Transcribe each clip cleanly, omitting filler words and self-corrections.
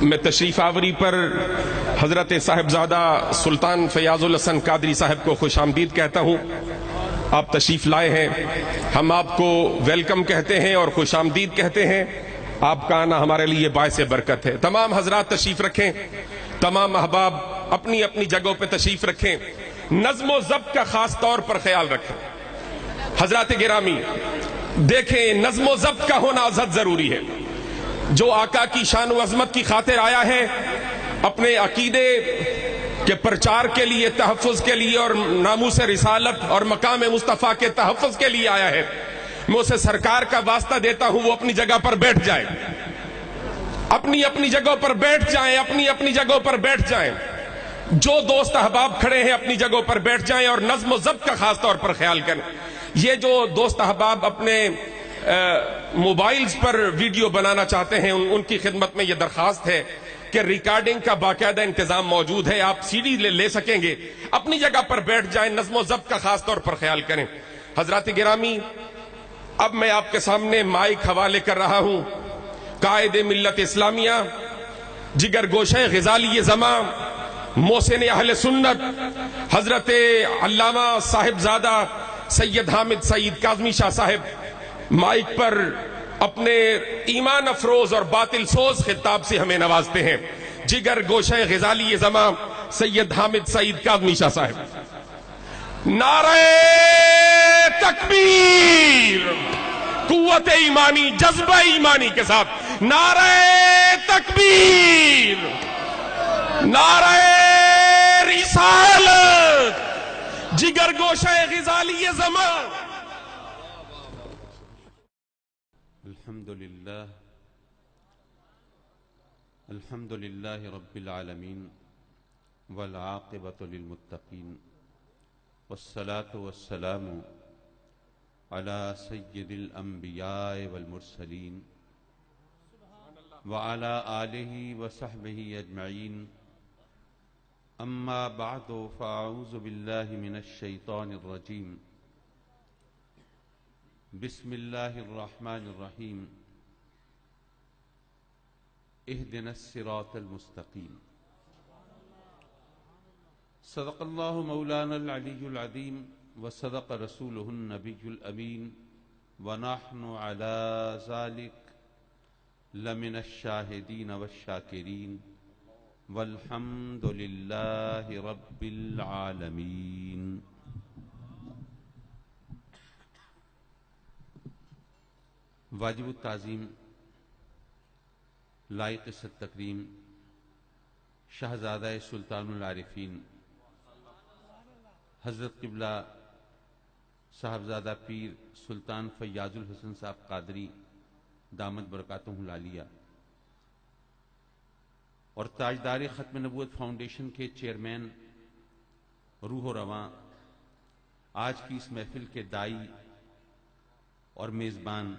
میں تشریف آوری پر حضرت صاحبزادہ سلطان فیاض الحسن قادری صاحب کو خوش آمدید کہتا ہوں. آپ تشریف لائے ہیں, ہم آپ کو ویلکم کہتے ہیں اور خوش آمدید کہتے ہیں. آپ کا آنا ہمارے لیے باعث برکت ہے. تمام حضرات تشریف رکھیں, تمام احباب اپنی اپنی جگہوں پہ تشریف رکھیں. نظم و ضبط کا خاص طور پر خیال رکھیں. حضرات گرامی دیکھیں, نظم و ضبط کا ہونا ازحد ضروری ہے. جو آقا کی شان و عظمت کی خاطر آیا ہے, اپنے عقیدے کے پرچار کے لیے, تحفظ کے لیے اور ناموس رسالت اور مقام مصطفیٰ کے تحفظ کے لیے آیا ہے, میں اسے سرکار کا واسطہ دیتا ہوں وہ اپنی جگہ پر بیٹھ جائے. اپنی اپنی جگہوں پر بیٹھ جائیں, اپنی اپنی جگہوں پر بیٹھ جائیں. جو دوست احباب کھڑے ہیں اپنی جگہوں پر بیٹھ جائیں اور نظم و ضبط کا خاص طور پر خیال کریں. یہ جو دوست احباب اپنے موبائلز پر ویڈیو بنانا چاہتے ہیں ان کی خدمت میں یہ درخواست ہے کہ ریکارڈنگ کا باقاعدہ انتظام موجود ہے, آپ سی ڈی لے سکیں گے. اپنی جگہ پر بیٹھ جائیں, نظم و ضبط کا خاص طور پر خیال کریں. حضرات گرامی, اب میں آپ کے سامنے مائک حوالے کر رہا ہوں قائد ملت اسلامیہ, جگر گوشہ غزالی زماں, محسن اہل سنت, حضرت علامہ صاحبزادہ سید حامد سعید کاظمی شاہ صاحب مائک پر اپنے ایمان افروز اور باطل سوز خطاب سے ہمیں نوازتے ہیں. جگر گوشہ غزالی زماں سید حامد سعید کاظمی شاہ صاحب. نعرہ تکبیر, قوت ایمانی, جذبہ ایمانی کے ساتھ نعرہ تکبیر, نعرہ رسالت, جگر گوشہ غزالی زماں. الحمد للہ رب العالمین والعاقبۃ للمتقین والصلاة والسلام علی سید الانبیاء والمرسلین وعلی آلہ وصحبہ اجمعین. اما بعد فاعوذ باللہ من الشیطان الرجیم. بسم اللہ الرحمن الرحیم. اہدنا الصراط المستقیم. صدق اللہ مولانا العلی العظیم وصدق رسولہ النبی الامین ونحن علی ذلک لمن الشاہدین والشاکرین والحمد للہ رب العالمین. واجب التعظیم, لائق ست تکریم, شہزادہ سلطان العارفین حضرت قبلہ صاحبزادہ پیر سلطان فیاض الحسن صاحب قادری دامت برکاتہ العالیہ اور تاجدار ختم نبوت فاؤنڈیشن کے چیئرمین روح و رواں, آج کی اس محفل کے دائی اور میزبان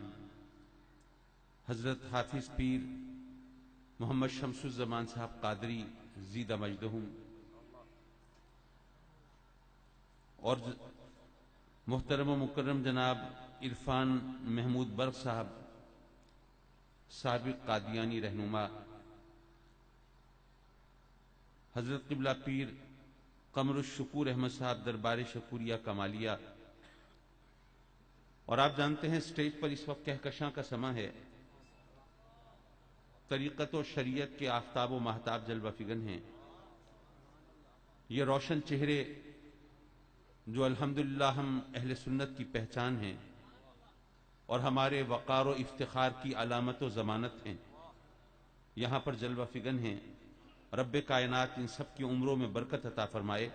حضرت حافظ پیر محمد شمس الزمان صاحب قادری زیدہ مجدہم, اور محترم و مکرم جناب عرفان محمود برق صاحب سابق قادیانی رہنما, حضرت قبلہ پیر قمر الشکور احمد صاحب دربار شکوریہ کمالیہ. اور آپ جانتے ہیں سٹیج پر اس وقت کہکشاں کا سماں ہے, طریقت و شریعت کے آفتاب و مہتاب جلوہ فگن ہیں. یہ روشن چہرے جو الحمدللہ ہم اہل سنت کی پہچان ہیں اور ہمارے وقار و افتخار کی علامت و ضمانت ہیں, یہاں پر جلوہ فگن ہیں. رب کائنات ان سب کی عمروں میں برکت عطا فرمائے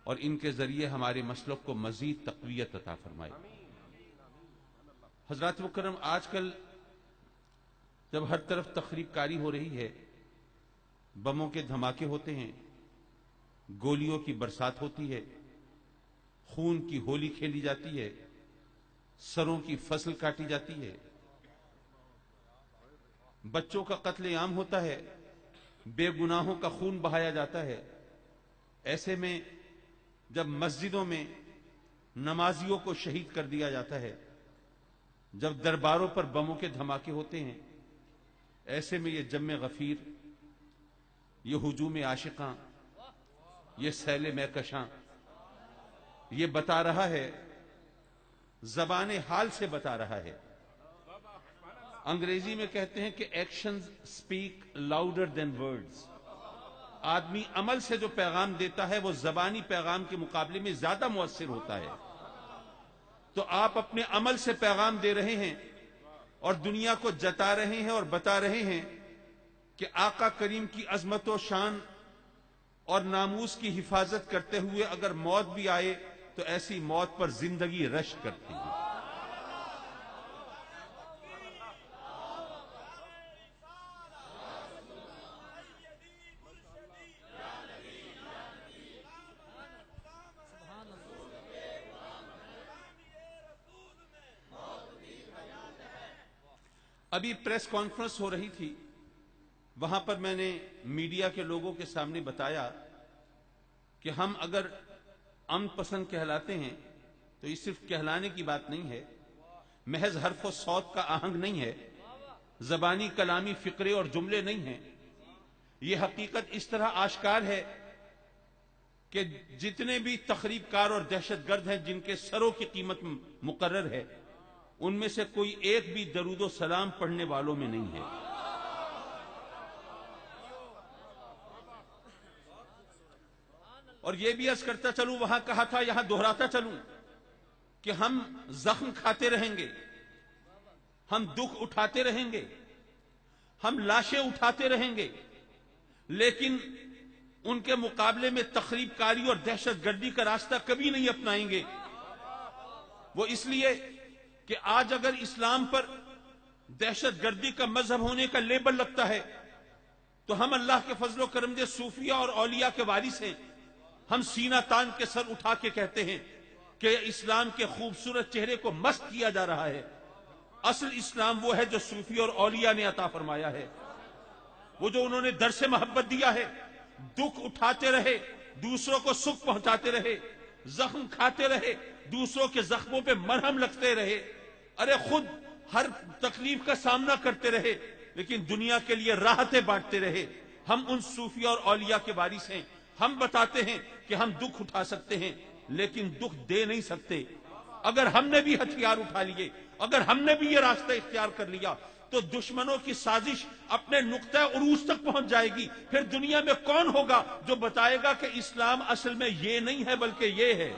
اور ان کے ذریعے ہمارے مسلک کو مزید تقویت عطا فرمائے. حضرات مکرم, آج کل جب ہر طرف تخریب کاری ہو رہی ہے, بموں کے دھماکے ہوتے ہیں, گولیوں کی برسات ہوتی ہے, خون کی ہولی کھیلی جاتی ہے, سروں کی فصل کاٹی جاتی ہے, بچوں کا قتل عام ہوتا ہے, بے گناہوں کا خون بہایا جاتا ہے. ایسے میں جب مسجدوں میں نمازیوں کو شہید کر دیا جاتا ہے, جب درباروں پر بموں کے دھماکے ہوتے ہیں, ایسے میں یہ جم غفیر، یہ ہجوم عاشقاں، یہ سیل مہکشاں، یہ بتا رہا ہے، زبان حال سے بتا رہا ہے۔ انگریزی میں کہتے ہیں کہ actions speak louder than words. آدمی عمل سے جو پیغام دیتا ہے وہ زبانی پیغام کے مقابلے میں زیادہ مؤثر ہوتا ہے۔ تو آپ اپنے عمل سے پیغام دے رہے ہیں اور دنیا کو جتا رہے ہیں اور بتا رہے ہیں کہ آقا کریم کی عظمت و شان اور ناموس کی حفاظت کرتے ہوئے اگر موت بھی آئے تو ایسی موت پر زندگی رشک کرتی ہے۔ ابھی پریس کانفرنس ہو رہی تھی، وہاں پر میں نے میڈیا کے لوگوں کے سامنے بتایا کہ ہم اگر امن پسند کہلاتے ہیں تو یہ صرف کہلانے کی بات نہیں ہے، محض حرف و صوت کا آہنگ نہیں ہے، زبانی کلامی فقرے اور جملے نہیں ہیں۔ یہ حقیقت اس طرح آشکار ہے کہ جتنے بھی تخریب کار اور دہشت گرد ہیں جن کے سروں کی قیمت مقرر ہے، ان میں سے کوئی ایک بھی درود و سلام پڑھنے والوں میں نہیں ہے۔ اور یہ بھی عرض کرتا چلوں، وہاں کہا تھا یہاں دہراتا چلوں کہ ہم زخم کھاتے رہیں گے، ہم دکھ اٹھاتے رہیں گے، ہم لاشیں اٹھاتے رہیں گے، لیکن ان کے مقابلے میں تخریب کاری اور دہشت گردی کا راستہ کبھی نہیں اپنائیں گے۔ وہ اس لیے کہ آج اگر اسلام پر دہشت گردی کا مذہب ہونے کا لیبل لگتا ہے تو ہم اللہ کے فضل و کرم سے صوفیہ اور اولیاء کے وارث ہیں۔ ہم سینہ تان کے سر اٹھا کے کہتے ہیں کہ اسلام کے خوبصورت چہرے کو مست کیا جا رہا ہے۔ اصل اسلام وہ ہے جو صوفی اور اولیاء نے عطا فرمایا ہے، وہ جو انہوں نے درس محبت دیا ہے۔ دکھ اٹھاتے رہے، دوسروں کو سکھ پہنچاتے رہے، زخم کھاتے رہے، دوسروں کے زخموں پہ مرہم لگتے رہے، ارے خود ہر تکلیف کا سامنا کرتے رہے، لیکن دنیا کے لیے راحتیں بانٹتے رہے۔ ہم ان صوفیہ اور اولیاء کے وارث ہیں۔ ہم بتاتے ہیں کہ ہم دکھ اٹھا سکتے ہیں لیکن دکھ دے نہیں سکتے۔ اگر ہم نے بھی ہتھیار اٹھا لیے، اگر ہم نے بھی یہ راستہ اختیار کر لیا تو دشمنوں کی سازش اپنے نقطہ عروج تک پہنچ جائے گی۔ پھر دنیا میں کون ہوگا جو بتائے گا کہ اسلام اصل میں یہ نہیں ہے بلکہ یہ ہے؟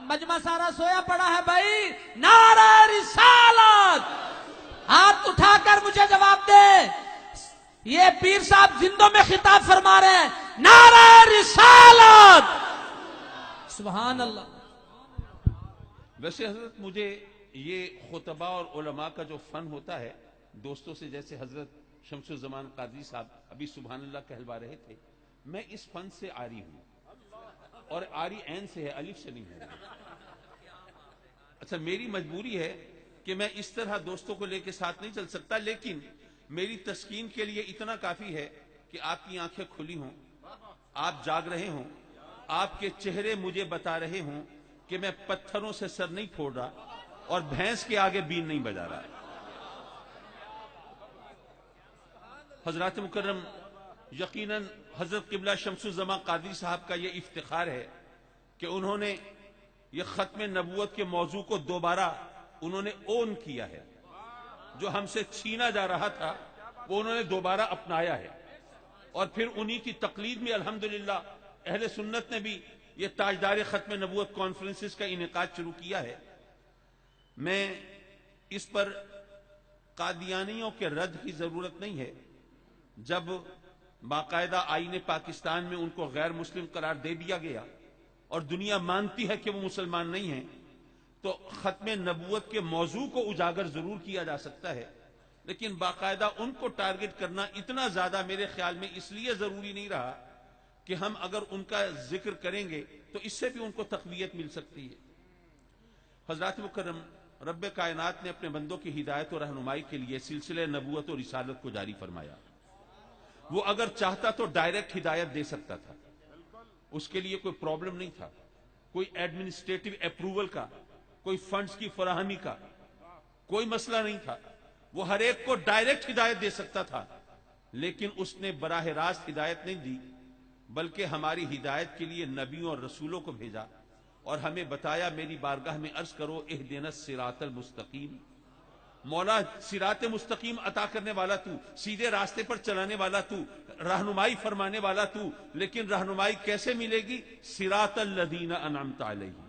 مجمع سارا سویا پڑا ہے بھائی، نعرہ رسالت! ہاتھ اٹھا کر مجھے جواب دے۔ یہ پیر صاحب زندوں میں خطاب فرما رہے ہیں، نعرہ رسالت! سبحان اللہ۔ ویسے حضرت مجھے یہ خطبہ اور علماء کا جو فن ہوتا ہے، دوستوں سے جیسے حضرت شمس الزمان قادری صاحب ابھی سبحان اللہ کہلوا رہے تھے، میں اس فن سے عاری ہوں، اور عاری عین سے ہے، الف سے نہیں ہے۔ اچھا، میری مجبوری ہے کہ میں اس طرح دوستوں کو لے کے ساتھ نہیں چل سکتا، لیکن میری تسکین کے لیے اتنا کافی ہے کہ آپ کی آنکھیں کھلی ہوں، آپ جاگ رہے ہوں، آپ کے چہرے مجھے بتا رہے ہوں کہ میں پتھروں سے سر نہیں پھوڑ رہا اور بھینس کے آگے بین نہیں بجا رہا۔ حضرات مکرم، یقیناً حضرت قبلہ شمس الزمان قادری صاحب کا یہ افتخار ہے کہ انہوں نے یہ ختم نبوت کے موضوع کو دوبارہ انہوں نے اون کیا ہے۔ جو ہم سے چھینا جا رہا تھا وہ انہوں نے دوبارہ اپنایا ہے، اور پھر انہی کی تقلید میں الحمدللہ اہل سنت نے بھی یہ تاجدار ختم نبوت کانفرنسز کا انعقاد شروع کیا ہے۔ میں اس پر قادیانیوں کے رد کی ضرورت نہیں ہے۔ جب باقاعدہ آئین پاکستان میں ان کو غیر مسلم قرار دے دیا گیا اور دنیا مانتی ہے کہ وہ مسلمان نہیں ہیں، تو ختم نبوت کے موضوع کو اجاگر ضرور کیا جا سکتا ہے، لیکن باقاعدہ ان کو ٹارگٹ کرنا اتنا زیادہ میرے خیال میں اس لیے ضروری نہیں رہا کہ ہم اگر ان کا ذکر کریں گے تو اس سے بھی ان کو تقویت مل سکتی ہے۔ حضرات مکرم، رب کائنات نے اپنے بندوں کی ہدایت و رہنمائی کے لیے سلسلہ نبوت و رسالت کو جاری فرمایا۔ وہ اگر چاہتا تو ڈائریکٹ ہدایت دے سکتا تھا، اس کے لیے کوئی پرابلم نہیں تھا، کوئی ایڈمنسٹریٹو اپروول کا، کوئی فنڈز کی فراہمی کا کوئی مسئلہ نہیں تھا، وہ ہر ایک کو ڈائریکٹ ہدایت دے سکتا تھا، لیکن اس نے براہ راست ہدایت نہیں دی، بلکہ ہماری ہدایت کے لیے نبیوں اور رسولوں کو بھیجا اور ہمیں بتایا میری بارگاہ میں عرض کرو اہدنا الصراط المستقیم۔ مولا صراط مستقیم عطا کرنے والا تو، سیدھے راستے پر چلانے والا تو، رہنمائی فرمانے والا تو، لیکن رہنمائی کیسے ملے گی؟ صراط الذین انعمت علیہم۔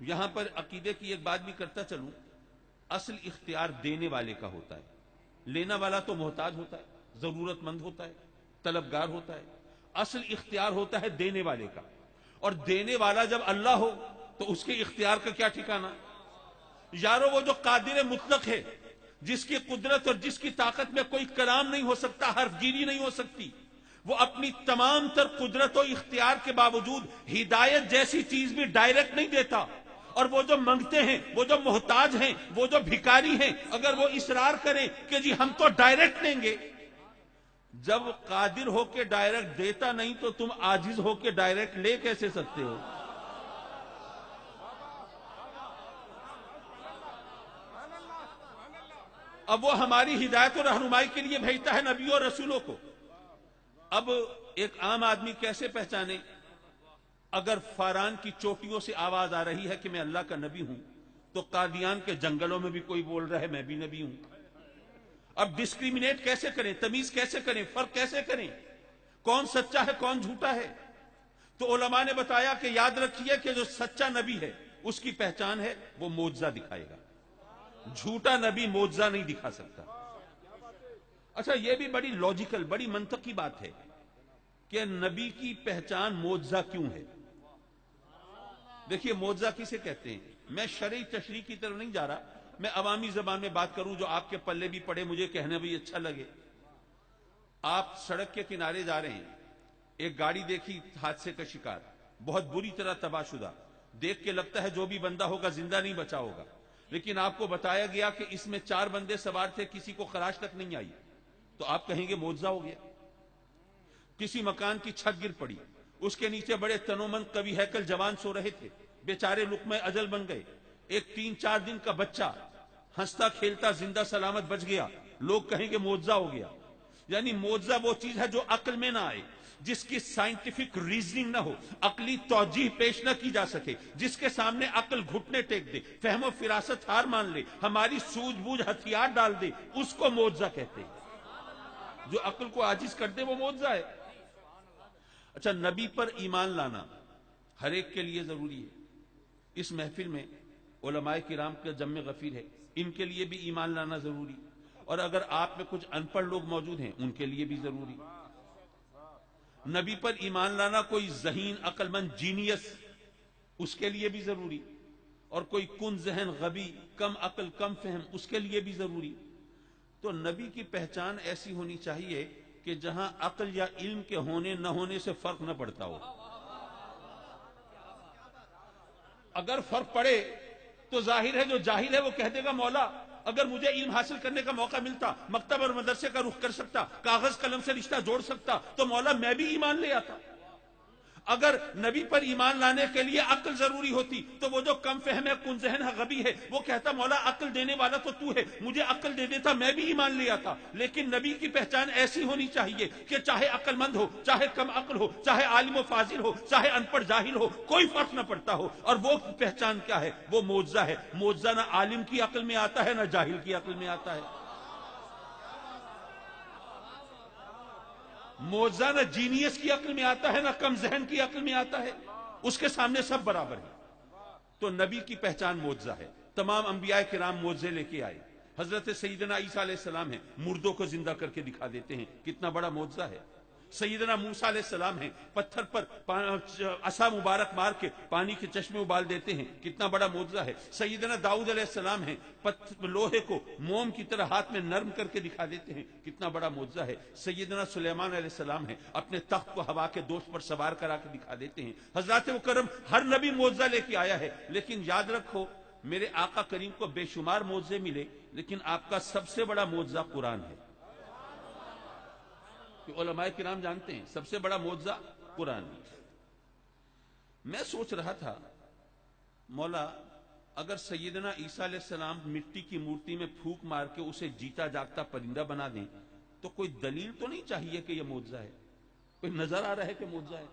یہاں پر عقیدے کی ایک بات بھی کرتا چلوں، اصل اختیار دینے والے کا ہوتا ہے، لینا والا تو محتاج ہوتا ہے، ضرورت مند ہوتا ہے، طلبگار ہوتا ہے، اصل اختیار ہوتا ہے دینے والے کا، اور دینے والا جب اللہ ہو تو اس کے اختیار کا کیا ٹھکانہ؟ یارو وہ جو قادر مطلق ہے، جس کی قدرت اور جس کی طاقت میں کوئی کلام نہیں ہو سکتا، حرف گیری نہیں ہو سکتی، وہ اپنی تمام تر قدرت و اختیار کے باوجود ہدایت جیسی چیز بھی ڈائریکٹ نہیں دیتا، اور وہ جو منگتے ہیں، وہ جو محتاج ہیں، وہ جو بھکاری ہیں، اگر وہ اصرار کریں کہ جی ہم تو ڈائریکٹ دیں گے، جب قادر ہو کے ڈائریکٹ دیتا نہیں تو تم عاجز ہو کے ڈائریکٹ لے کیسے سکتے ہو؟ اب وہ ہماری ہدایت اور رہنمائی کے لیے بھیجتا ہے نبیوں اور رسولوں کو۔ اب ایک عام آدمی کیسے پہچانے؟ اگر فاران کی چوٹیوں سے آواز آ رہی ہے کہ میں اللہ کا نبی ہوں، تو قادیان کے جنگلوں میں بھی کوئی بول رہا ہے میں بھی نبی ہوں۔ اب ڈسکریمنیٹ کیسے کریں، تمیز کیسے کریں، فرق کیسے کریں، کون سچا ہے کون جھوٹا ہے؟ تو علماء نے بتایا کہ یاد رکھیے کہ جو سچا نبی ہے اس کی پہچان ہے وہ معجزہ دکھائے گا، جھوٹا نبی معجزہ نہیں دکھا سکتا۔ اچھا، یہ بھی بڑی لاجیکل، بڑی منطقی بات ہے کہ نبی کی پہچان معجزہ کیوں ہے؟ دیکھیے معجزہ کسے کہتے ہیں؟ میں شرعی تشریح کی طرف نہیں جا رہا، میں عوامی زبان میں بات کروں جو آپ کے پلے بھی پڑے، مجھے کہنا بھی اچھا لگے۔ آپ سڑک کے کنارے جا رہے ہیں، ایک گاڑی دیکھی حادثے کا شکار، بہت بری طرح تباہ شدہ، دیکھ کے لگتا ہے جو بھی بندہ ہوگا زندہ نہیں بچا ہوگا، لیکن آپ کو بتایا گیا کہ اس میں 4 بندے سوار تھے، کسی کو خراش تک نہیں آئی، تو آپ کہیں گے معجزہ ہو گیا۔ کسی مکان کی چھت گر پڑی، اس کے نیچے بڑے تنومند قوی ہیکل جوان سو رہے تھے، بیچارے لقمہ اجل بن گئے، ایک 3-4 دن کا بچہ ہنستا کھیلتا زندہ سلامت بچ گیا، لوگ کہیں گے معجزہ ہو گیا۔ یعنی معجزہ وہ چیز ہے جو عقل میں نہ آئے، جس کی سائنٹیفک ریزننگ نہ ہو، عقلی توجیہ پیش نہ کی جا سکے، جس کے سامنے عقل گھٹنے ٹیک دے، فہم و فراست ہار مان لے، ہماری سوجھ بوجھ ہتھیار ڈال دے، اس کو معجزہ کہتے ہیں۔ جو عقل کو عاجز کر دے وہ معجزہ ہے۔ اچھا، نبی پر ایمان لانا ہر ایک کے لیے ضروری ہے۔ اس محفل میں علماء کرام کا جم غفیر ہے، ان کے لیے بھی ایمان لانا ضروری، اور اگر آپ میں کچھ ان پڑھ لوگ موجود ہیں ان کے لیے بھی ضروری۔ نبی پر ایمان لانا کوئی ذہین عقل مند جینیس، اس کے لیے بھی ضروری، اور کوئی کن ذہن غبی کم عقل کم فہم اس کے لیے بھی ضروری۔ تو نبی کی پہچان ایسی ہونی چاہیے کہ جہاں عقل یا علم کے ہونے نہ ہونے سے فرق نہ پڑتا ہو۔ اگر فرق پڑے تو ظاہر ہے جو جاہل ہے وہ کہہ دے گا مولا اگر مجھے علم حاصل کرنے کا موقع ملتا، مکتب اور مدرسے کا رخ کر سکتا، کاغذ قلم سے رشتہ جوڑ سکتا، تو مولا میں بھی ایمان لے آتا۔ اگر نبی پر ایمان لانے کے لیے عقل ضروری ہوتی تو وہ جو کم فہم ہے، کن ذہن ہے، غبی ہے، وہ کہتا مولا عقل دینے والا تو ہے، مجھے عقل دے دیتا میں بھی ایمان لے آتا۔ لیکن نبی کی پہچان ایسی ہونی چاہیے کہ چاہے عقل مند ہو، چاہے کم عقل ہو، چاہے عالم و فاضل ہو، چاہے ان پڑھ جاہل ہو، کوئی فرق نہ پڑتا ہو۔ اور وہ پہچان کیا ہے؟ وہ معجزہ ہے۔ معجزہ نہ عالم کی عقل میں آتا ہے نہ جاہل کی عقل میں آتا ہے۔ معجزہ نہ جینیس کی عقل میں آتا ہے نہ کم ذہن کی عقل میں آتا ہے، اس کے سامنے سب برابر ہیں۔ تو نبی کی پہچان معجزہ ہے۔ تمام انبیاء کرام معجزے لے کے آئے۔ حضرت سیدنا عیسیٰ علیہ السلام ہیں، مردوں کو زندہ کر کے دکھا دیتے ہیں، کتنا بڑا معجزہ ہے۔ سیدنا موسیٰ علیہ السلام ہیں، پتھر پر عصا مبارک مار کے پانی کے چشمے ابال دیتے ہیں، کتنا بڑا معجزہ ہے۔ سیدنا داؤد علیہ السلام ہیں، لوہے کو موم کی طرح ہاتھ میں نرم کر کے دکھا دیتے ہیں، کتنا بڑا معجزہ ہے۔ سیدنا سلیمان علیہ السلام ہیں، اپنے تخت کو ہوا کے دوش پر سوار کرا کے دکھا دیتے ہیں۔ حضرات مکرم ہر نبی معجزہ لے کے آیا ہے، لیکن یاد رکھو میرے آقا کریم کو بے شمار معجزے ملے، لیکن آپ کا سب سے بڑا معجزہ قرآن ہے۔ کہ علماء کرام جانتے ہیں سب سے بڑا معجزہ قرآن. میں سوچ رہا تھا مولا اگر سیدنا عیسیٰ علیہ السلام مٹی کی مورتی میں پھونک مار کے اسے جیتا جاگتا پرندہ بنا دیں تو کوئی دلیل تو نہیں چاہیے کہ یہ معجزہ ہے؟ کوئی نظر آ رہا ہے کہ معجزہ ہے؟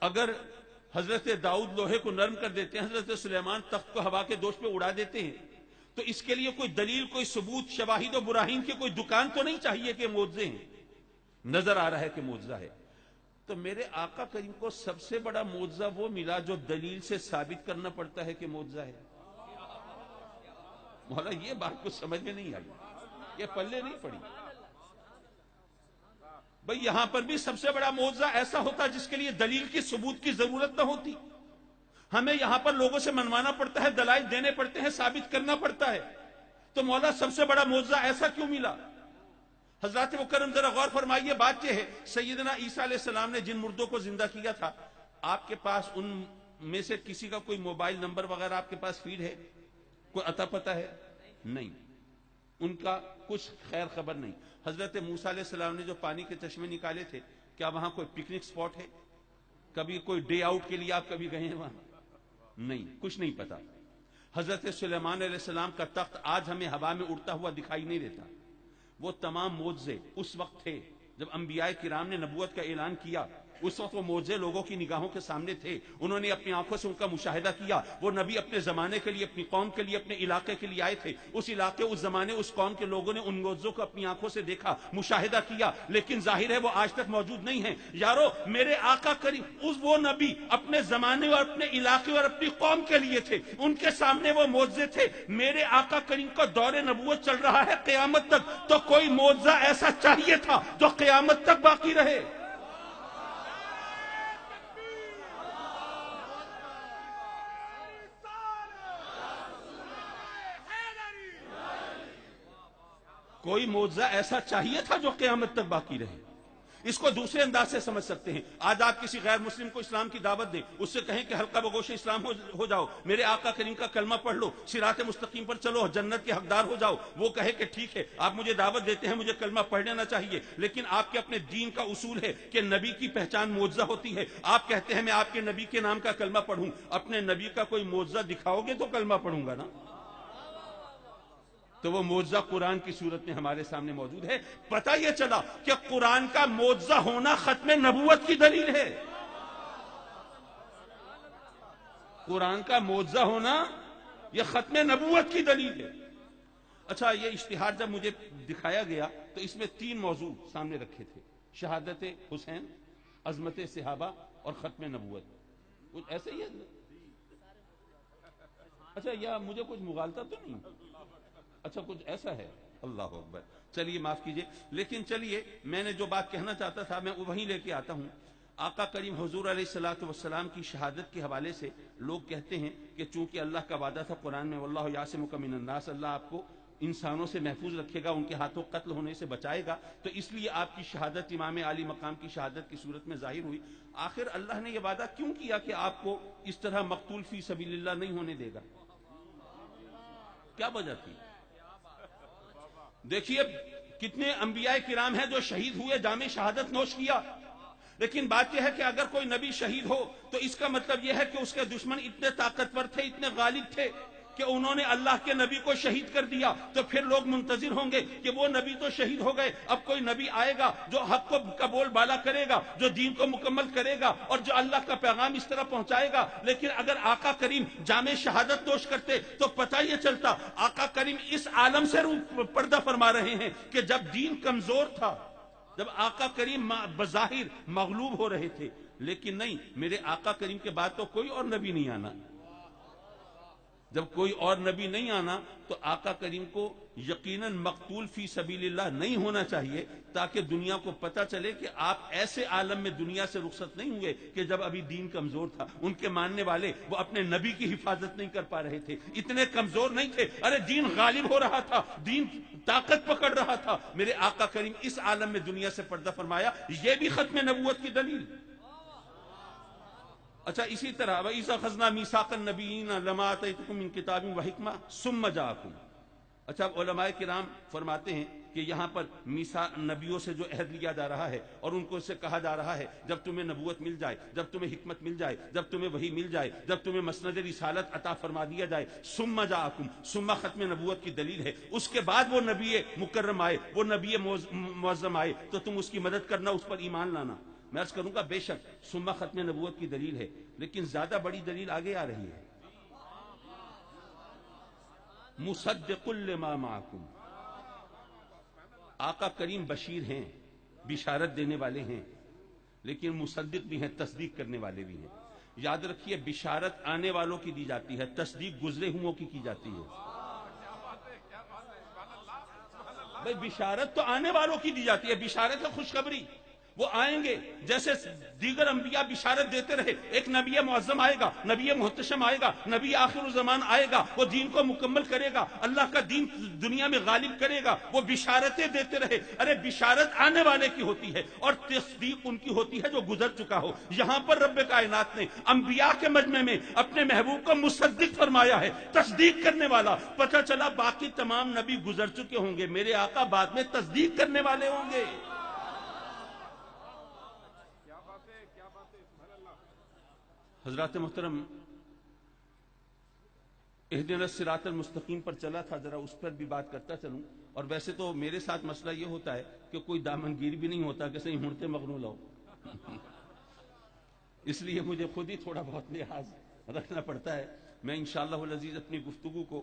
اگر حضرت داؤد لوہے کو نرم کر دیتے ہیں، حضرت سلیمان تخت کو ہوا کے دوش پہ اڑا دیتے ہیں، تو اس کے لیے کوئی دلیل، کوئی ثبوت، شواہد و براہین کی کوئی دکان تو نہیں چاہیے کہ معجزے ہیں؟ نظر آ رہا ہے کہ معجزہ ہے. تو میرے آقا کریم کو سب سے بڑا معجزہ وہ ملا جو دلیل سے ثابت کرنا پڑتا ہے کہ معجزہ ہے. مولا یہ بات کچھ سمجھ میں نہیں آئی، یہ پلے نہیں پڑی. بھئی یہاں پر بھی سب سے بڑا معجزہ ایسا ہوتا جس کے لیے دلیل کی ثبوت کی ضرورت نہ ہوتی. ہمیں یہاں پر لوگوں سے منوانا پڑتا ہے، دلائل دینے پڑتے ہیں، ثابت کرنا پڑتا ہے. تو مولا سب سے بڑا معجزہ ایسا کیوں ملا؟ حضرات مکرم ذرا غور فرمائیے. بات یہ ہے سیدنا عیسیٰ علیہ السلام نے جن مردوں کو زندہ کیا تھا، آپ کے پاس ان میں سے کسی کا کوئی موبائل نمبر وغیرہ آپ کے پاس فیڈ ہے؟ کوئی عطا پتہ ہے؟ نہیں. ان کا کچھ خیر خبر نہیں. حضرت موسیٰ علیہ السلام نے جو پانی کے چشمے نکالے تھے، کیا وہاں کوئی پکنک سپاٹ ہے؟ کبھی کوئی ڈے آؤٹ کے لیے آپ کبھی گئے ہیں وہاں؟ نہیں، کچھ نہیں پتا. حضرت سلیمان علیہ السلام کا تخت آج ہمیں ہوا میں اڑتا ہوا دکھائی نہیں دیتا. وہ تمام معجزے اس وقت تھے جب انبیاء کرام نے نبوت کا اعلان کیا. اس وقت وہ معجزے لوگوں کی نگاہوں کے سامنے تھے، انہوں نے اپنی آنکھوں سے ان کا مشاہدہ کیا. وہ نبی اپنے زمانے کے لیے، اپنی قوم کے لیے، اپنے علاقے کے لیے آئے تھے. اس علاقے، اس زمانے، اس قوم کے لوگوں نے ان معجزوں کو اپنی آنکھوں سے دیکھا، مشاہدہ کیا، لیکن ظاہر ہے وہ آج تک موجود نہیں ہیں. یارو میرے آقا کریم وہ نبی اپنے زمانے اور اپنے علاقے اور اپنی قوم کے لیے تھے، ان کے سامنے وہ معجزے تھے. میرے آقا کریم کا دور نبوت چل رہا ہے قیامت تک، تو کوئی معجزہ ایسا چاہیے تھا جو قیامت تک باقی رہے. کوئی معجزہ ایسا چاہیے تھا جو قیامت تک باقی رہے. اس کو دوسرے انداز سے سمجھ سکتے ہیں. آج آپ کسی غیر مسلم کو اسلام کی دعوت دیں، اس سے کہیں کہ حلقہ بگوش اسلام ہو جاؤ، میرے آقا کریم کا کلمہ پڑھ لو، صراط مستقیم پر چلو، جنت کے حقدار ہو جاؤ. وہ کہے کہ ٹھیک ہے، آپ مجھے دعوت دیتے ہیں، مجھے کلمہ پڑھ لینا چاہیے، لیکن آپ کے اپنے دین کا اصول ہے کہ نبی کی پہچان معجزہ ہوتی ہے. آپ کہتے ہیں میں آپ کے نبی کے نام کا کلمہ پڑھوں. اپنے نبی کا کوئی معجزہ دکھاؤ گے تو کلمہ پڑھوں گا نا. تو وہ معجزہ قرآن کی صورت میں ہمارے سامنے موجود ہے. پتہ یہ چلا کہ قرآن کا معجزہ ہونا ختم نبوت کی دلیل ہے. قرآن کا معجزہ ہونا یہ ختم نبوت کی دلیل ہے. اچھا، یہ اشتہار جب مجھے دکھایا گیا تو اس میں 3 موضوع سامنے رکھے تھے: شہادت حسین، عظمت صحابہ اور ختم نبوت. کچھ ایسے ہی ہے؟ اچھا، یا مجھے کچھ مغالطہ تو نہیں؟ اچھا، کچھ ایسا ہے. اللہ اکبر. چلیے معاف کیجئے، لیکن چلیے میں نے جو بات کہنا چاہتا تھا میں وہیں لے کے آتا ہوں. آقا کریم حضور علیہ الصلوۃ والسلام کی شہادت کے حوالے سے لوگ کہتے ہیں کہ چونکہ اللہ کا وعدہ تھا قرآن میں واللہ یعصمک من الناس، اللہ آپ کو انسانوں سے محفوظ رکھے گا، ان کے ہاتھوں قتل ہونے سے بچائے گا، تو اس لیے آپ کی شہادت امام عالی مقام کی شہادت کی صورت میں ظاہر ہوئی. آخر اللہ نے یہ وعدہ کیوں کیا کہ آپ کو اس طرح مقتول فی سبیل اللہ نہیں ہونے دے گا؟ کیا وجہ تھی؟ دیکھیے کتنے انبیاء کرام ہیں جو شہید ہوئے، جام شہادت نوش کیا، لیکن بات یہ ہے کہ اگر کوئی نبی شہید ہو تو اس کا مطلب یہ ہے کہ اس کے دشمن اتنے طاقتور تھے، اتنے غالب تھے کہ انہوں نے اللہ کے نبی کو شہید کر دیا. تو پھر لوگ منتظر ہوں گے کہ وہ نبی تو شہید ہو گئے، اب کوئی نبی آئے گا جو حق کو کا بول بالا کرے گا، جو دین کو مکمل کرے گا اور جو اللہ کا پیغام اس طرح پہنچائے گا. لیکن اگر آقا کریم جامع شہادت نوش کرتے تو پتہ یہ چلتا آقا کریم اس عالم سے پردہ فرما رہے ہیں کہ جب دین کمزور تھا، جب آقا کریم بظاہر مغلوب ہو رہے تھے. لیکن نہیں، میرے آقا کریم کے بعد تو کوئی اور نبی نہیں آنا. جب کوئی اور نبی نہیں آنا تو آقا کریم کو یقیناً مقتول فی سبیل اللہ نہیں ہونا چاہیے، تاکہ دنیا کو پتہ چلے کہ آپ ایسے عالم میں دنیا سے رخصت نہیں ہوئے کہ جب ابھی دین کمزور تھا. ان کے ماننے والے وہ اپنے نبی کی حفاظت نہیں کر پا رہے تھے، اتنے کمزور نہیں تھے. ارے دین غالب ہو رہا تھا، دین طاقت پکڑ رہا تھا. میرے آقا کریم اس عالم میں دنیا سے پردہ فرمایا، یہ بھی ختم نبوت کی دلیل. اچھا، اسی طرح وَإِذَا أَخَذْنَا مِيثَاقَ النَّبِيِّينَ لَمَا آتَيْتُكُم مِّن كِتَابٍ وَحِكْمَةٍ ثُمَّ جَاءَكُم. اچھا علماء کرام فرماتے ہیں کہ یہاں پر میثاق نبیوں سے جو عہد لیا جا رہا ہے اور ان کو اس سے کہا جا رہا ہے جب تمہیں نبوت مل جائے، جب تمہیں حکمت مل جائے، جب تمہیں وحی مل جائے، جب تمہیں مسند رسالت عطا فرما دیا جائے، ثم جاءکم، ثم ختم نبوت کی دلیل ہے، اس کے بعد وہ نبی مکرم آئے، وہ نبی معظم آئے تو تم اس کی مدد کرنا، اس پر ایمان لانا۔ میں عرض کروں گا بے شک ثم ختم نبوت کی دلیل ہے، لیکن زیادہ بڑی دلیل آگے آ رہی ہے، مصدق لما معکم۔ آقا کریم بشیر ہیں، بشارت دینے والے ہیں، لیکن مصدق بھی ہیں، تصدیق کرنے والے بھی ہیں۔ یاد رکھیے بشارت آنے والوں کی دی جاتی ہے، تصدیق گزرے ہوئوں کی جاتی ہے۔ بھئی بشارت تو آنے والوں کی دی جاتی ہے، بشارت ہے خوشخبری، وہ آئیں گے جیسے دیگر انبیاء بشارت دیتے رہے، ایک نبی معظم آئے گا، نبی محتشم آئے گا، نبی آخر الزمان آئے گا، وہ دین کو مکمل کرے گا، اللہ کا دین دنیا میں غالب کرے گا، وہ بشارتیں دیتے رہے۔ ارے بشارت آنے والے کی ہوتی ہے اور تصدیق ان کی ہوتی ہے جو گزر چکا ہو۔ یہاں پر رب کائنات نے انبیاء کے مجمع میں اپنے محبوب کو مصدق فرمایا ہے، تصدیق کرنے والا۔ پتہ چلا باقی تمام نبی گزر چکے ہوں گے، میرے آقا بعد میں تصدیق کرنے والے ہوں گے۔ حضرات محترم، اہدنا الصراط المستقیم پر چلا تھا، ذرا اس پر بھی بات کرتا چلوں۔ اور ویسے تو میرے ساتھ مسئلہ یہ ہوتا ہے کہ کوئی دامنگیر بھی نہیں ہوتا کہ صحیح ہنڑتے مغنو لاؤ، اس لیے مجھے خود ہی تھوڑا بہت لحاظ رکھنا پڑتا ہے۔ میں انشاءاللہ العزیز اپنی گفتگو کو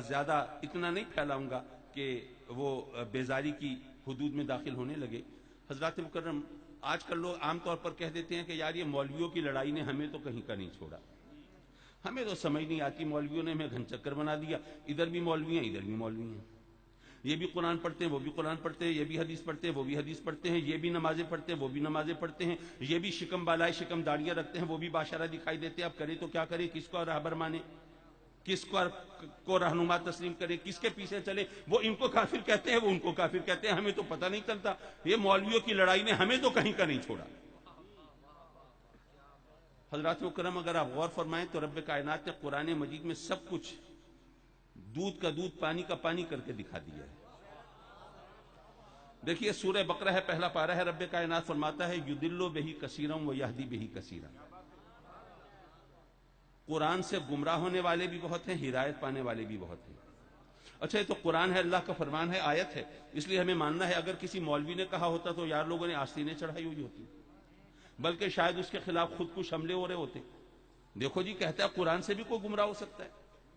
زیادہ اتنا نہیں پھیلاؤں گا کہ وہ بیزاری کی حدود میں داخل ہونے لگے۔ حضرات مکرم، آج کل لوگ عام طور پر کہہ دیتے ہیں کہ یار یہ مولویوں کی لڑائی نے ہمیں تو کہیں کا نہیں چھوڑا، ہمیں تو سمجھ نہیں آتی، مولویوں نے ہمیں گھن چکر بنا دیا، ادھر بھی مولوی ہیں ادھر بھی مولوی ہیں، یہ بھی قرآن پڑھتے ہیں وہ بھی قرآن پڑھتے ہیں، یہ بھی حدیث پڑھتے ہیں وہ بھی حدیث پڑھتے ہیں، یہ بھی نمازیں پڑھتے ہیں وہ بھی نمازیں پڑھتے ہیں، یہ بھی شکم بالائے شکم داڑیاں رکھتے ہیں وہ بھی باشرہ دکھائی دیتے ہیں۔ اب کرے تو کیا کرے، کس کو راہبر مانے، کس کو رہنما تسلیم کرے، کس کے پیچھے چلے؟ وہ ان کو کافر کہتے ہیں، وہ ان کو کافر کہتے ہیں، ہمیں تو پتہ نہیں چلتا۔ یہ مولویوں کی لڑائی نے ہمیں تو کہیں کا نہیں چھوڑا۔ حضرات مکرم، اگر آپ غور فرمائیں تو رب کائنات نے قرآن مجید میں سب کچھ دودھ کا دودھ پانی کا پانی کر کے دکھا دیا ہے۔ دیکھیے سورہ بقرہ ہے، پہلا پارہ ہے، رب کائنات فرماتا ہے یضل بہ کثیرا ویہدی بہ کثیرا۔ قرآن سے گمراہ ہونے والے بھی بہت ہیں، ہدایت پانے والے بھی بہت ہیں۔ اچھا یہ تو قرآن ہے، اللہ کا فرمان ہے، آیت ہے، اس لیے ہمیں ماننا ہے۔ اگر کسی مولوی نے کہا ہوتا تو یار لوگوں نے آستینیں چڑھائی ہوئی ہوتی، بلکہ شاید اس کے خلاف خود کش حملے ہو رہے ہوتے۔ دیکھو جی کہتا ہے قرآن سے بھی کوئی گمراہ ہو سکتا ہے،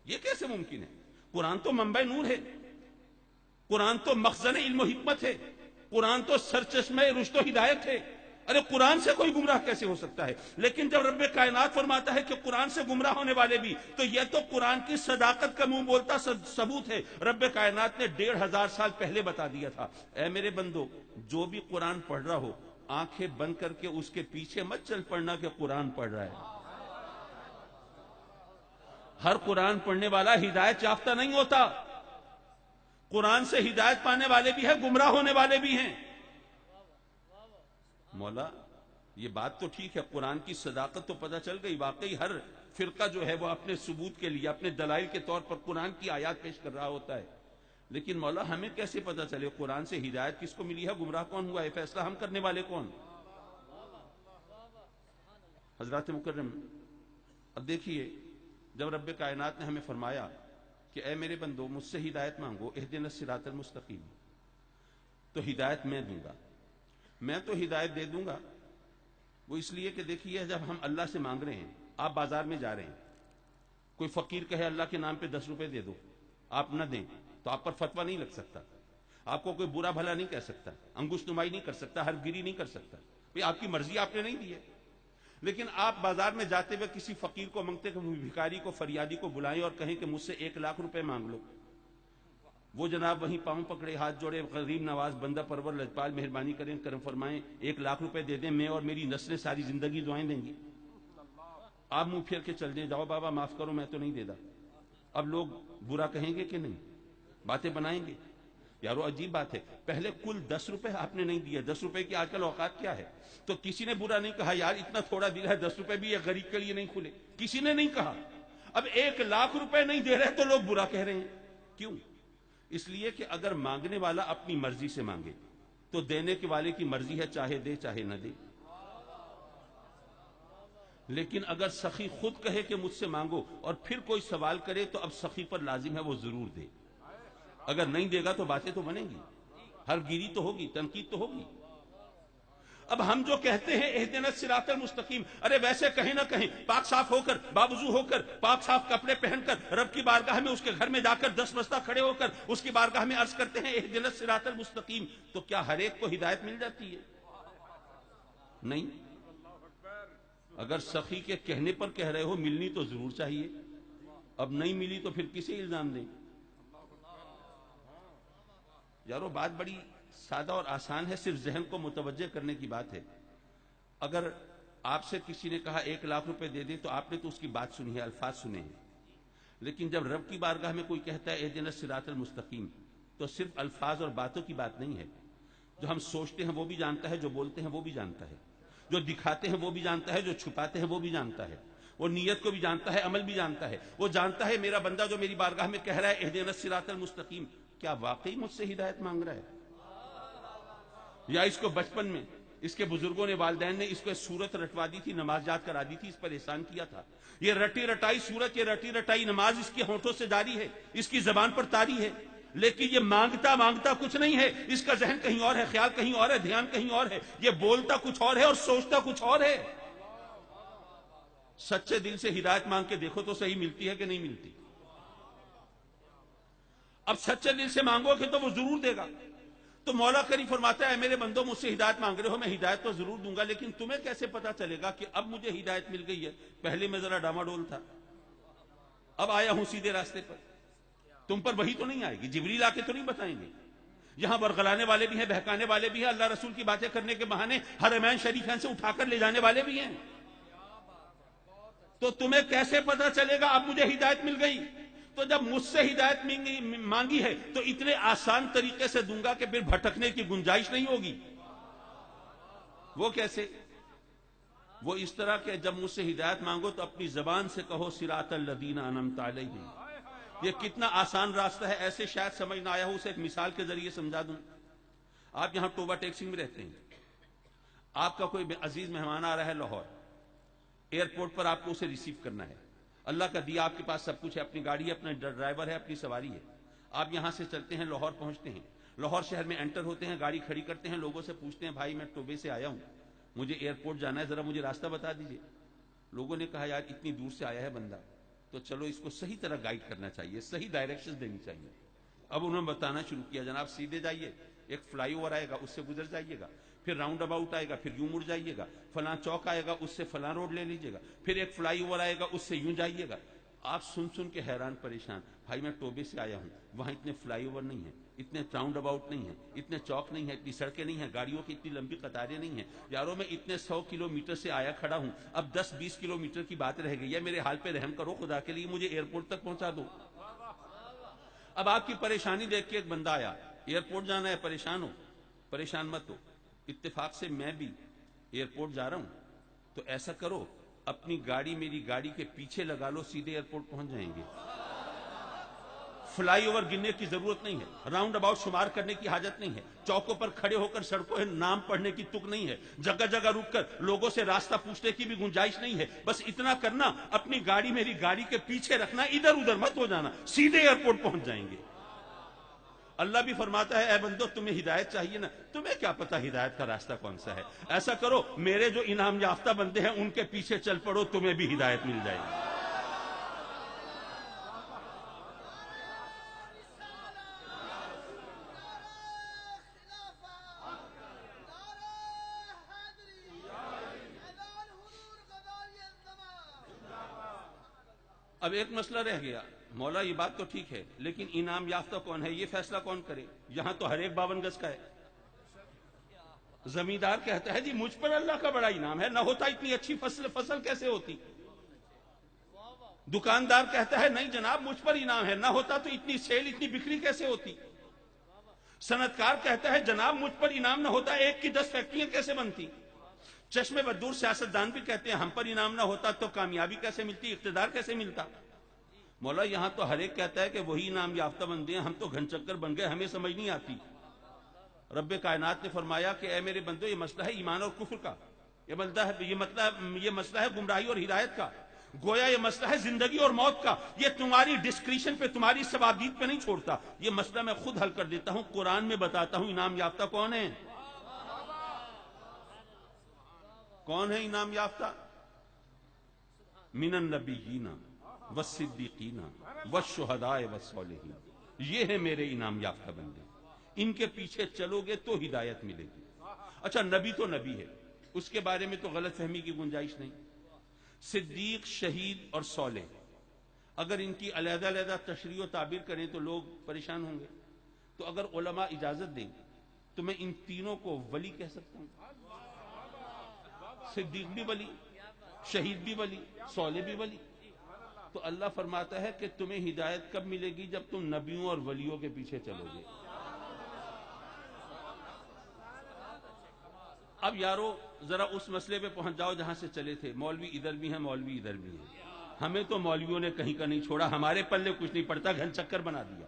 یہ کیسے ممکن ہے؟ قرآن تو منبع نور ہے، قرآن تو مخزن علم و حکمت ہے، قرآن تو سرچشمہ رشد و ہدایت ہے۔ ارے قرآن سے کوئی گمراہ کیسے ہو سکتا ہے؟ لیکن جب رب کائنات فرماتا ہے کہ قرآن سے گمراہ ہونے والے بھی، تو یہ تو قرآن کی صداقت کا منہ بولتا ثبوت ہے۔ رب کائنات نے 1500 سال پہلے بتا دیا تھا، اے میرے بندو جو بھی قرآن پڑھ رہا ہو آنکھیں بند کر کے اس کے پیچھے مت چل پڑنا کہ قرآن پڑھ رہا ہے۔ ہر قرآن پڑھنے والا ہدایت یافتہ نہیں ہوتا، قرآن سے ہدایت پانے والے بھی ہیں، گمراہ ہونے والے بھی ہیں۔ مولا یہ بات تو ٹھیک ہے، قرآن کی صداقت تو پتہ چل گئی، واقعی ہر فرقہ جو ہے وہ اپنے ثبوت کے لیے اپنے دلائل کے طور پر قرآن کی آیات پیش کر رہا ہوتا ہے، لیکن مولا ہمیں کیسے پتہ چلے قرآن سے ہدایت کس کو ملی ہے، گمراہ کون ہوا ہے، فیصلہ ہم کرنے والے کون؟ حضرات مکرم، اب دیکھیے جب رب کائنات نے ہمیں فرمایا کہ اے میرے بندو مجھ سے ہدایت مانگو، اہدنا الصراط المستقیم، تو ہدایت میں دوں گا، میں تو ہدایت دے دوں گا۔ وہ اس لیے کہ دیکھیے جب ہم اللہ سے مانگ رہے ہیں، آپ بازار میں جا رہے ہیں، کوئی فقیر کہے اللہ کے نام پہ 10 روپے دے دو، آپ نہ دیں تو آپ پر فتویٰ نہیں لگ سکتا، آپ کو کوئی برا بھلا نہیں کہہ سکتا، انگشت نمائی نہیں کر سکتا، حرف گیری نہیں کر سکتا، بھئی آپ کی مرضی آپ نے نہیں دی ہے۔ لیکن آپ بازار میں جاتے ہوئے کسی فقیر کو مانگتے کہ بھکاری کو فریادی کو بلائیں اور کہیں کہ مجھ سے 1 لاکھ روپے مانگ لو، وہ جناب وہیں پاؤں پکڑے ہاتھ جوڑے، غریب نواز بندہ پرور لجپال مہربانی کریں کرم فرمائیں 1 لاکھ روپے دے دیں، میں اور میری نسلیں ساری زندگی دعائیں دیں گی۔ آپ منہ پھیر کے چل دیں، جاؤ بابا معاف کرو میں تو نہیں دے دا۔ اب لوگ برا کہیں گے کہ نہیں، باتیں بنائیں گے؟ یارو عجیب بات ہے، پہلے کل 10 روپے آپ نے نہیں دیا، 10 روپے کی آج کل اوقات کیا ہے، تو کسی نے برا نہیں کہا یار اتنا تھوڑا دل ہے، 10 روپے بھی یہ غریب کے لیے نہیں کھلے، کسی نے نہیں کہا۔ اب 1 لاکھ روپے نہیں دے رہے تو لوگ برا کہہ رہے ہیں، کیوں؟ اس لیے کہ اگر مانگنے والا اپنی مرضی سے مانگے تو دینے کے والے کی مرضی ہے، چاہے دے چاہے نہ دے. لیکن اگر سخی خود کہے کہ مجھ سے مانگو اور پھر کوئی سوال کرے تو اب سخی پر لازم ہے وہ ضرور دے. اگر نہیں دے گا تو باتیں تو بنیں گی، ہر گیری تو ہوگی، تنقید تو ہوگی. اب ہم جو کہتے ہیں اہدنا الصراط المستقیم، ارے ویسے کہیں نہ کہیں پاک صاف ہو کر، باوضو ہو کر، پاک صاف کپڑے پہن کر رب کی بارگاہ میں، اس کے گھر میں جا کر 10 بستہ کھڑے ہو کر اس کی بارگاہ میں عرض کرتے ہیں اہدنا الصراط المستقیم، تو کیا ہر ایک کو ہدایت مل جاتی ہے؟ نہیں. اگر سخی کے کہنے پر کہہ رہے ہو ملنی تو ضرور چاہیے. اب نہیں ملی تو پھر کسے الزام دیں؟ یارو بات بڑی سادہ اور آسان ہے، صرف ذہن کو متوجہ کرنے کی بات ہے. اگر آپ سے کسی نے کہا 1 لاکھ روپے دے دیں تو آپ نے تو اس کی بات سنی ہے، الفاظ سنے ہیں. لیکن جب رب کی بارگاہ میں کوئی کہتا ہے اہدنا الصراط المستقیم، تو صرف الفاظ اور باتوں کی بات نہیں ہے. جو ہم سوچتے ہیں وہ بھی جانتا ہے، جو بولتے ہیں وہ بھی جانتا ہے، جو دکھاتے ہیں وہ بھی جانتا ہے، جو چھپاتے ہیں وہ بھی جانتا ہے. وہ نیت کو بھی جانتا ہے، عمل بھی جانتا ہے. وہ جانتا ہے میرا بندہ جو میری بارگاہ میں کہہ رہا ہے اہدنا الصراط المستقیم، کیا واقعی مجھ سے ہدایت مانگ رہا ہے، یا اس کو بچپن میں اس کے بزرگوں نے، والدین نے اس کو سورت رٹوا دی تھی، نماز یاد کرا دی تھی، اس پر احسان کیا تھا. یہ رٹی رٹائی سورت، یہ رٹی رٹائی نماز اس کے ہونٹوں سے جاری ہے، اس کی زبان پر طاری ہے، لیکن یہ مانگتا مانگتا کچھ نہیں ہے. اس کا ذہن کہیں اور ہے، خیال کہیں اور ہے، دھیان کہیں اور ہے. یہ بولتا کچھ اور ہے اور سوچتا کچھ اور ہے. سچے دل سے ہدایت مانگ کے دیکھو تو صحیح ملتی ہے کہ نہیں ملتی. اب سچے دل سے مانگو گے تو وہ ضرور دے گا. تو مولا کریم فرماتا ہے میرے بندوں مجھ سے ہدایت مانگ رہے ہو، میں ہدایت تو ضرور دوں گا، لیکن تمہیں کیسے پتا چلے گا کہ اب مجھے ہدایت مل گئی ہے؟ پہلے میں ذرا ڈاماڈول تھا، اب آیا ہوں سیدھے راستے پر. تم پر وہی تو نہیں آئے گی، جبریل آ کے تو نہیں بتائیں گے. یہاں برگلانے والے بھی ہیں، بہکانے والے بھی ہیں، اللہ رسول کی باتیں کرنے کے بہانے حرمین شریفین سے اٹھا کر لے جانے والے بھی ہیں. تو تمہیں کیسے پتا چلے گا اب مجھے ہدایت مل گئی؟ تو جب مجھ سے ہدایت مانگی ہے تو اتنے آسان طریقے سے دوں گا کہ پھر بھٹکنے کی گنجائش نہیں ہوگی. وہ کیسے؟ وہ اس طرح کہ جب مجھ سے ہدایت مانگو تو اپنی زبان سے کہو صراط الذین انعمت علیہم. یہ کتنا آسان راستہ ہے، ایسے شاید سمجھ نہ آیا ہو، اسے ایک مثال کے ذریعے سمجھا دوں. آپ یہاں ٹوبا ٹیکسی میں رہتے ہیں، آپ کا کوئی عزیز مہمان آ رہا ہے لاہور، ایئرپورٹ پر آپ کو اسے ریسیو کرنا ہے. اللہ کا دیا آپ کے پاس سب کچھ ہے، اپنی گاڑی ہے، اپنا ڈرائیور ہے، اپنی سواری ہے. آپ یہاں سے چلتے ہیں، لاہور پہنچتے ہیں. لاہور شہر میں انٹر ہوتے ہیں، گاڑی کھڑی کرتے ہیں، لوگوں سے پوچھتے ہیں بھائی میں ٹوبے سے آیا ہوں، مجھے ایئرپورٹ جانا ہے، ذرا مجھے راستہ بتا دیجئے. لوگوں نے کہا یار اتنی دور سے آیا ہے بندہ، تو چلو اس کو صحیح طرح گائیڈ کرنا چاہیے، صحیح ڈائریکشن دینی چاہیے. اب انہوں نے بتانا شروع کیا، جناب سیدھے جائیے، ایک فلائی اوور آئے گا اس سے گزر جائیے گا، پھر راؤنڈ اباؤٹ آئے گا، پھر یوں مڑ جائیے گا، فلاں چوک آئے گا اس سے فلاں روڈ لے لیجیے گا، پھر ایک فلائی اوور آئے گا اس سے یوں جائیے گا. آپ سن سن کے حیران پریشان، بھائی میں ٹوبے سے آیا ہوں، وہاں اتنے فلائی اوور نہیں ہیں، اتنے راؤنڈ اباؤٹ نہیں ہیں، اتنے چوک نہیں ہیں، اتنی سڑکیں نہیں ہیں، گاڑیوں کی اتنی لمبی قطاریں نہیں ہیں. یارو میں اتنے 100 کلومیٹر سے آیا کھڑا ہوں، اب 10-20 کلومیٹر کی بات رہ گئی ہے، میرے حال پہ رحم کرو خدا کے لیے، مجھے ایئرپورٹ تک پہنچا دو. اب آپ کی پریشانی دیکھ کے ایک بندہ آیا، ایئرپورٹ جانا ہے، پریشان ہو، پریشان مت ہو، اتفاق سے میں بھی ایئرپورٹ جا رہا ہوں، تو ایسا کرو اپنی گاڑی میری گاڑی کے پیچھے لگا لو، سیدھے ایئرپورٹ پہنچ جائیں گے. فلائی اوور گننے کی ضرورت نہیں ہے، راؤنڈ اباؤٹ شمار کرنے کی حاجت نہیں ہے، چوکوں پر کھڑے ہو کر سڑکوں نام پڑھنے کی تک نہیں ہے، جگہ جگہ رک کر لوگوں سے راستہ پوچھنے کی بھی گنجائش نہیں ہے. بس اتنا کرنا، اپنی گاڑی میری گاڑی کے پیچھے رکھنا، ادھر ادھر مت ہو جانا، سیدھے ایئرپورٹ پہنچ جائیں گے. اللہ بھی فرماتا ہے اے بندو تمہیں ہدایت چاہیے نا، تمہیں کیا پتا ہدایت کا راستہ کون سا ہے؟ ایسا کرو میرے جو انعام یافتہ بندے ہیں ان کے پیچھے چل پڑو، تمہیں بھی ہدایت مل جائے گی. اب ایک مسئلہ رہ گیا، مولا یہ بات تو ٹھیک ہے لیکن انعام یافتہ کون ہے، یہ فیصلہ کون کرے؟ یہاں تو ہر ایک 52 گز کا ہے. زمیندار کہتا ہے جی مجھ پر اللہ کا بڑا انعام ہے، نہ ہوتا اتنی اچھی فصل کیسے ہوتی. دکاندار کہتا ہے نہیں جناب مجھ پر انعام ہے، نہ ہوتا تو اتنی سیل اتنی بکری کیسے ہوتی. صنعتکار کہتا ہے جناب مجھ پر انعام نہ ہوتا 1 کی 10 فیکٹریاں کیسے بنتی. چشم بدور سیاستدان بھی کہتے ہیں ہم پر انعام نہ ہوتا تو کامیابی کیسے ملتی، اقتدار کیسے ملتا. مولا یہاں تو ہر ایک کہتا ہے کہ وہی انعام یافتہ بندے ہیں، ہم تو گھن چکر بن گئے، ہمیں سمجھ نہیں آتی۔ رب کائنات نے فرمایا کہ اے میرے بندو، یہ مسئلہ ہے ایمان اور کفر کا، یہ مسئلہ ہے گمراہی اور ہدایت کا، گویا یہ مسئلہ ہے زندگی اور موت کا۔ یہ تمہاری ڈسکریشن پہ، تمہاری ثوابدید پہ نہیں چھوڑتا، یہ مسئلہ میں خود حل کر دیتا ہوں، قرآن میں بتاتا ہوں انعام یافتہ کون ہے۔ کون ہے انعام یافتہ؟ من النبیین والصدیقین والشہداء والصالحین، یہ ہے میرے انعام یافتہ بندے، ان کے پیچھے چلو گے تو ہدایت ملے گی۔ اچھا، نبی تو نبی ہے، اس کے بارے میں تو غلط فہمی کی گنجائش نہیں۔ صدیق، شہید اور صالح، اگر ان کی علیحدہ علیحدہ تشریح و تعبیر کریں تو لوگ پریشان ہوں گے، تو اگر علماء اجازت دیں تو میں ان تینوں کو ولی کہہ سکتا ہوں۔ صدیق بھی ولی، شہید بھی ولی، صالح بھی ولی۔ تو اللہ فرماتا ہے کہ تمہیں ہدایت کب ملے گی؟ جب تم نبیوں اور ولیوں کے پیچھے چلو گے۔ اب یارو ذرا اس مسئلے پہ پہنچ جاؤ جہاں سے چلے تھے، مولوی ادھر بھی ہیں، مولوی ادھر بھی ہیں، ہمیں تو مولویوں نے کہیں کا نہیں چھوڑا، ہمارے پلے کچھ نہیں پڑتا، گھن چکر بنا دیا۔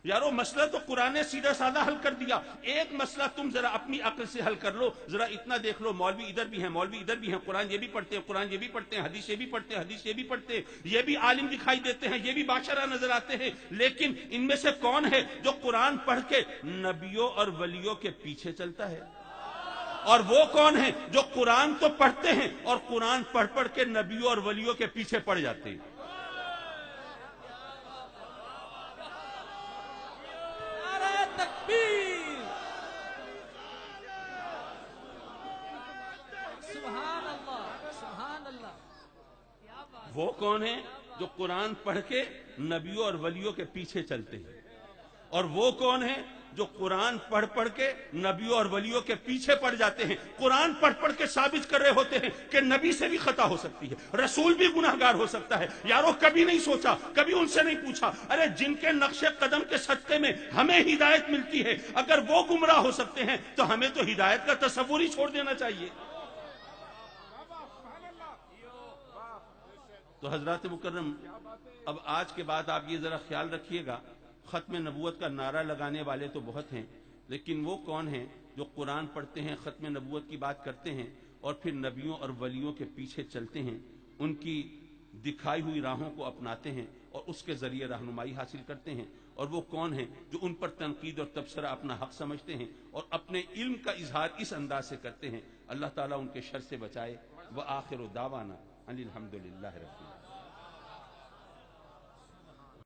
یارو مسئلہ تو قرآن نے سیدھا سادہ حل کر دیا، ایک مسئلہ تم ذرا اپنی عقل سے حل کر لو، ذرا اتنا دیکھ لو، مولوی ادھر بھی ہیں، مولوی ادھر بھی ہیں، قرآن یہ بھی پڑھتے ہیں، قرآن یہ بھی پڑھتے ہیں، حدیث یہ بھی پڑھتے ہیں، حدیث یہ بھی پڑھتے ہیں، یہ بھی عالم دکھائی دیتے ہیں، یہ بھی بادشاہ نظر آتے ہیں، لیکن ان میں سے کون ہے جو قرآن پڑھ کے نبیوں اور ولیوں کے پیچھے چلتا ہے؟ اور وہ کون ہیں جو قرآن تو پڑھتے ہیں اور قرآن پڑھ پڑھ کے نبیوں اور ولیوں کے پیچھے پڑ جاتے ہیں؟ نعرہ تکبیر، سبحان اللہ، سبحان اللہ۔ وہ کون ہیں جو قرآن پڑھ کے نبیوں اور ولیوں کے پیچھے چلتے ہیں؟ اور وہ کون ہیں جو قرآن پڑھ پڑھ کے نبیوں اور ولیوں کے پیچھے پڑ جاتے ہیں، قرآن پڑھ پڑھ کے ثابت کر رہے ہوتے ہیں کہ نبی سے بھی خطا ہو سکتی ہے، رسول بھی گناہگار ہو سکتا ہے۔ یارو کبھی نہیں سوچا، کبھی ان سے نہیں پوچھا، ارے جن کے نقش قدم کے صدقے میں ہمیں ہدایت ملتی ہے، اگر وہ گمراہ ہو سکتے ہیں تو ہمیں تو ہدایت کا تصور ہی چھوڑ دینا چاہیے۔ تو حضرات مکرم، اب آج کے بعد آپ یہ ذرا خیال رکھیے گا، ختم نبوت کا نعرہ لگانے والے تو بہت ہیں، لیکن وہ کون ہیں جو قرآن پڑھتے ہیں، ختم نبوت کی بات کرتے ہیں اور پھر نبیوں اور ولیوں کے پیچھے چلتے ہیں، ان کی دکھائی ہوئی راہوں کو اپناتے ہیں اور اس کے ذریعے رہنمائی حاصل کرتے ہیں، اور وہ کون ہیں جو ان پر تنقید اور تبصرہ اپنا حق سمجھتے ہیں اور اپنے علم کا اظہار اس انداز سے کرتے ہیں۔ اللہ تعالیٰ ان کے شر سے بچائے۔ وآخر دعوانا ان الحمد للہ رب العالمین۔